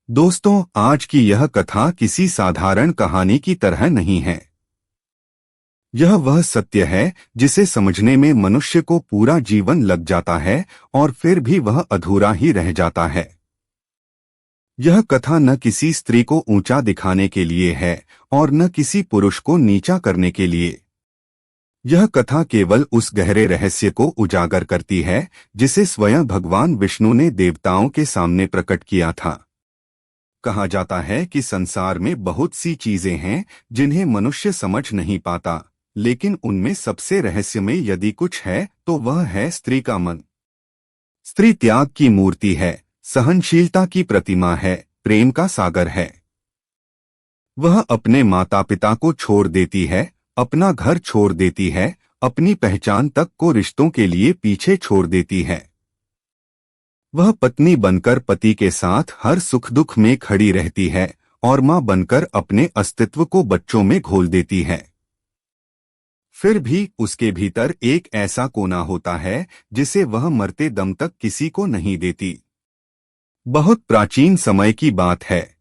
दोस्तों, आज की यह कथा किसी साधारण कहानी की तरह नहीं है। यह वह सत्य है जिसे समझने में मनुष्य को पूरा जीवन लग जाता है और फिर भी वह अधूरा ही रह जाता है। यह कथा न किसी स्त्री को ऊंचा दिखाने के लिए है और न किसी पुरुष को नीचा करने के लिए। यह कथा केवल उस गहरे रहस्य को उजागर करती है जिसे स्वयं भगवान विष्णु ने देवताओं के सामने प्रकट किया था। कहा जाता है कि संसार में बहुत सी चीजें हैं जिन्हें मनुष्य समझ नहीं पाता, लेकिन उनमें सबसे रहस्यमय यदि कुछ है तो वह है स्त्री का मन। स्त्री त्याग की मूर्ति है, सहनशीलता की प्रतिमा है, प्रेम का सागर है। वह अपने माता पिता को छोड़ देती है, अपना घर छोड़ देती है, अपनी पहचान तक को रिश्तों के लिए पीछे छोड़ देती है। वह पत्नी बनकर पति के साथ हर सुख दुख में खड़ी रहती है और मां बनकर अपने अस्तित्व को बच्चों में घोल देती है। फिर भी उसके भीतर एक ऐसा कोना होता है जिसे वह मरते दम तक किसी को नहीं देती। बहुत प्राचीन समय की बात है।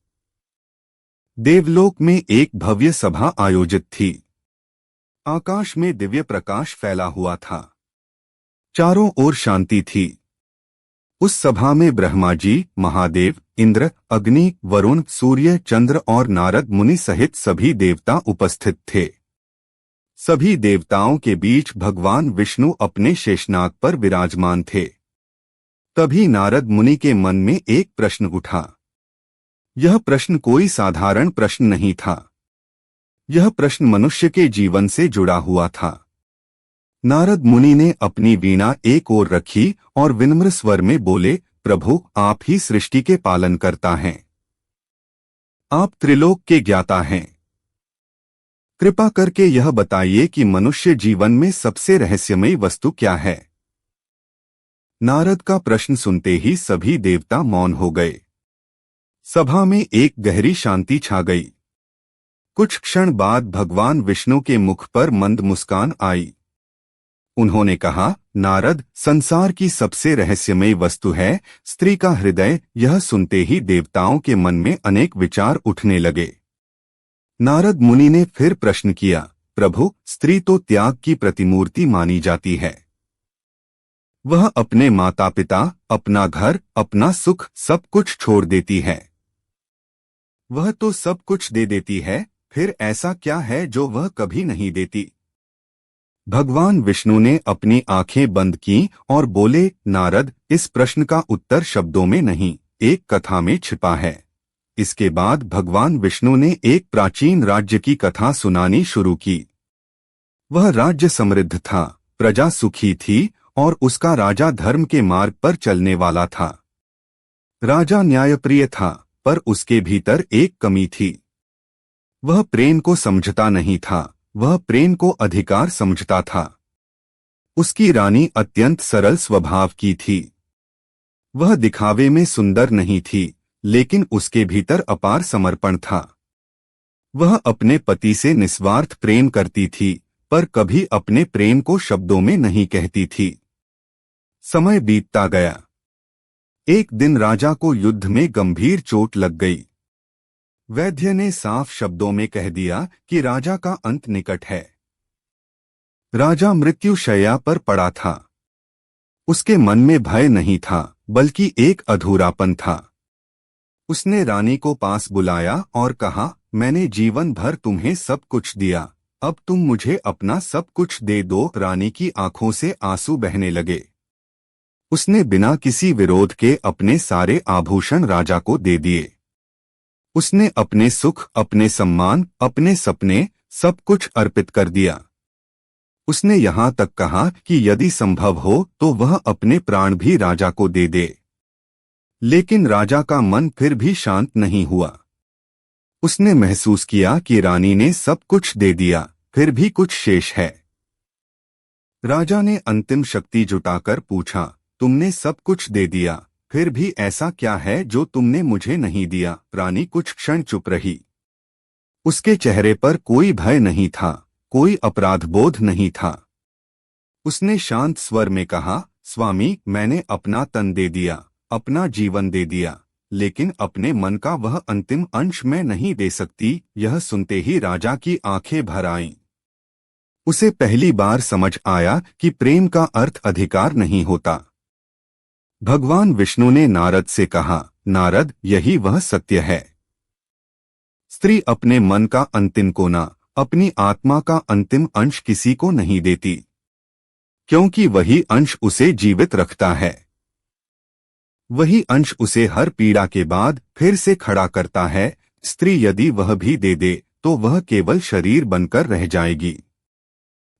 देवलोक में एक भव्य सभा आयोजित थी। आकाश में दिव्य प्रकाश फैला हुआ था। चारों ओर शांति थी। उस सभा में ब्रह्मा जी, महादेव, इंद्र, अग्नि, वरुण, सूर्य, चंद्र और नारद मुनि सहित सभी देवता उपस्थित थे। सभी देवताओं के बीच भगवान विष्णु अपने शेषनाग पर विराजमान थे। तभी नारद मुनि के मन में एक प्रश्न उठा। यह प्रश्न कोई साधारण प्रश्न नहीं था। यह प्रश्न मनुष्य के जीवन से जुड़ा हुआ था। नारद मुनि ने अपनी वीणा एक ओर रखी और विनम्र स्वर में बोले, प्रभु, आप ही सृष्टि के पालन करता हैं। आप त्रिलोक के ज्ञाता हैं। कृपा करके यह बताइए कि मनुष्य जीवन में सबसे रहस्यमयी वस्तु क्या है। नारद का प्रश्न सुनते ही सभी देवता मौन हो गए। सभा में एक गहरी शांति छा गई। कुछ क्षण बाद भगवान विष्णु के मुख पर मंद मुस्कान आई। उन्होंने कहा, नारद, संसार की सबसे रहस्यमयी वस्तु है स्त्री का हृदय। यह सुनते ही देवताओं के मन में अनेक विचार उठने लगे। नारद मुनि ने फिर प्रश्न किया, प्रभु, स्त्री तो त्याग की प्रतिमूर्ति मानी जाती है। वह अपने माता पिता, अपना घर, अपना सुख सब कुछ छोड़ देती है। वह तो सब कुछ दे देती है, फिर ऐसा क्या है जो वह कभी नहीं देती। भगवान विष्णु ने अपनी आंखें बंद की और बोले, नारद, इस प्रश्न का उत्तर शब्दों में नहीं, एक कथा में छिपा है। इसके बाद भगवान विष्णु ने एक प्राचीन राज्य की कथा सुनानी शुरू की। वह राज्य समृद्ध था, प्रजा सुखी थी और उसका राजा धर्म के मार्ग पर चलने वाला था। राजा न्यायप्रिय था, पर उसके भीतर एक कमी थी। वह प्रेम को समझता नहीं था, वह प्रेम को अधिकार समझता था। उसकी रानी अत्यंत सरल स्वभाव की थी। वह दिखावे में सुंदर नहीं थी, लेकिन उसके भीतर अपार समर्पण था। वह अपने पति से निस्वार्थ प्रेम करती थी, पर कभी अपने प्रेम को शब्दों में नहीं कहती थी। समय बीतता गया। एक दिन राजा को युद्ध में गंभीर चोट लग गई। वैद्य ने साफ शब्दों में कह दिया कि राजा का अंत निकट है। राजा मृत्युशैया पर पड़ा था। उसके मन में भय नहीं था, बल्कि एक अधूरापन था। उसने रानी को पास बुलाया और कहा, मैंने जीवन भर तुम्हें सब कुछ दिया, अब तुम मुझे अपना सब कुछ दे दो। रानी की आंखों से आंसू बहने लगे। उसने बिना किसी विरोध के अपने सारे आभूषण राजा को दे दिए। उसने अपने सुख, अपने सम्मान, अपने सपने सब कुछ अर्पित कर दिया। उसने यहाँ तक कहा कि यदि संभव हो तो वह अपने प्राण भी राजा को दे दे। लेकिन राजा का मन फिर भी शांत नहीं हुआ। उसने महसूस किया कि रानी ने सब कुछ दे दिया, फिर भी कुछ शेष है। राजा ने अंतिम शक्ति जुटाकर पूछा, तुमने सब कुछ दे दिया, फिर भी ऐसा क्या है जो तुमने मुझे नहीं दिया। रानी कुछ क्षण चुप रही। उसके चेहरे पर कोई भय नहीं था, कोई अपराधबोध नहीं था। उसने शांत स्वर में कहा, स्वामी, मैंने अपना तन दे दिया, अपना जीवन दे दिया, लेकिन अपने मन का वह अंतिम अंश मैं नहीं दे सकती। यह सुनते ही राजा की आंखें भर आईं। उसे पहली बार समझ आया कि प्रेम का अर्थ अधिकार नहीं होता। भगवान विष्णु ने नारद से कहा, नारद, यही वह सत्य है। स्त्री अपने मन का अंतिम कोना, अपनी आत्मा का अंतिम अंश किसी को नहीं देती, क्योंकि वही अंश उसे जीवित रखता है। वही अंश उसे हर पीड़ा के बाद फिर से खड़ा करता है। स्त्री यदि वह भी दे दे तो वह केवल शरीर बनकर रह जाएगी,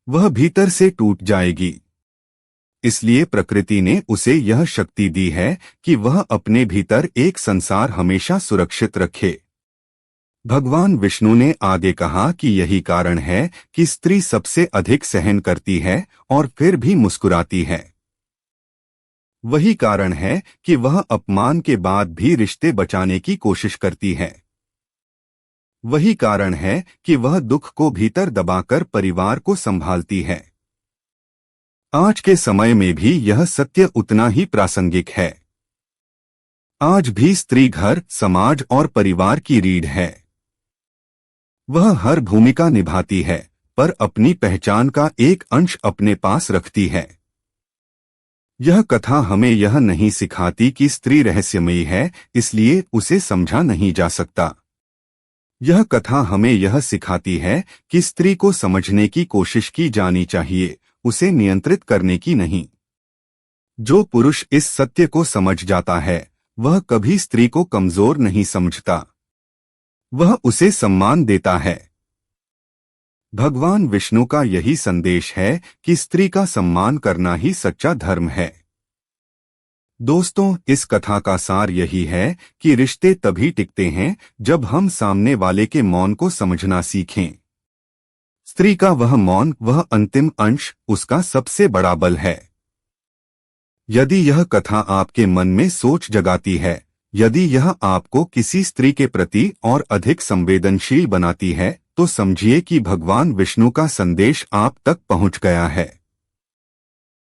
वह भीतर से टूट जाएगी। इसलिए प्रकृति ने उसे यह शक्ति दी है कि वह अपने भीतर एक संसार हमेशा सुरक्षित रखे। भगवान विष्णु ने आगे कहा कि यही कारण है कि स्त्री सबसे अधिक सहन करती है और फिर भी मुस्कुराती है। वही कारण है कि वह अपमान के बाद भी रिश्ते बचाने की कोशिश करती है। वही कारण है कि वह दुख को भीतर दबाकर परिवार को संभालती है। आज के समय में भी यह सत्य उतना ही प्रासंगिक है। आज भी स्त्री घर, समाज और परिवार की रीढ़ है। वह हर भूमिका निभाती है, पर अपनी पहचान का एक अंश अपने पास रखती है। यह कथा हमें यह नहीं सिखाती कि स्त्री रहस्यमयी है, इसलिए उसे समझा नहीं जा सकता। यह कथा हमें यह सिखाती है कि स्त्री को समझने की कोशिश की जानी चाहिए, उसे नियंत्रित करने की नहीं। जो पुरुष इस सत्य को समझ जाता है, वह कभी स्त्री को कमजोर नहीं समझता, वह उसे सम्मान देता है। भगवान विष्णु का यही संदेश है कि स्त्री का सम्मान करना ही सच्चा धर्म है। दोस्तों, इस कथा का सार यही है कि रिश्ते तभी टिकते हैं जब हम सामने वाले के मौन को समझना सीखें। स्त्री का वह मौन, वह अंतिम अंश, उसका सबसे बड़ा बल है। यदि यह कथा आपके मन में सोच जगाती है, यदि यह आपको किसी स्त्री के प्रति और अधिक संवेदनशील बनाती है, तो समझिए कि भगवान विष्णु का संदेश आप तक पहुंच गया है।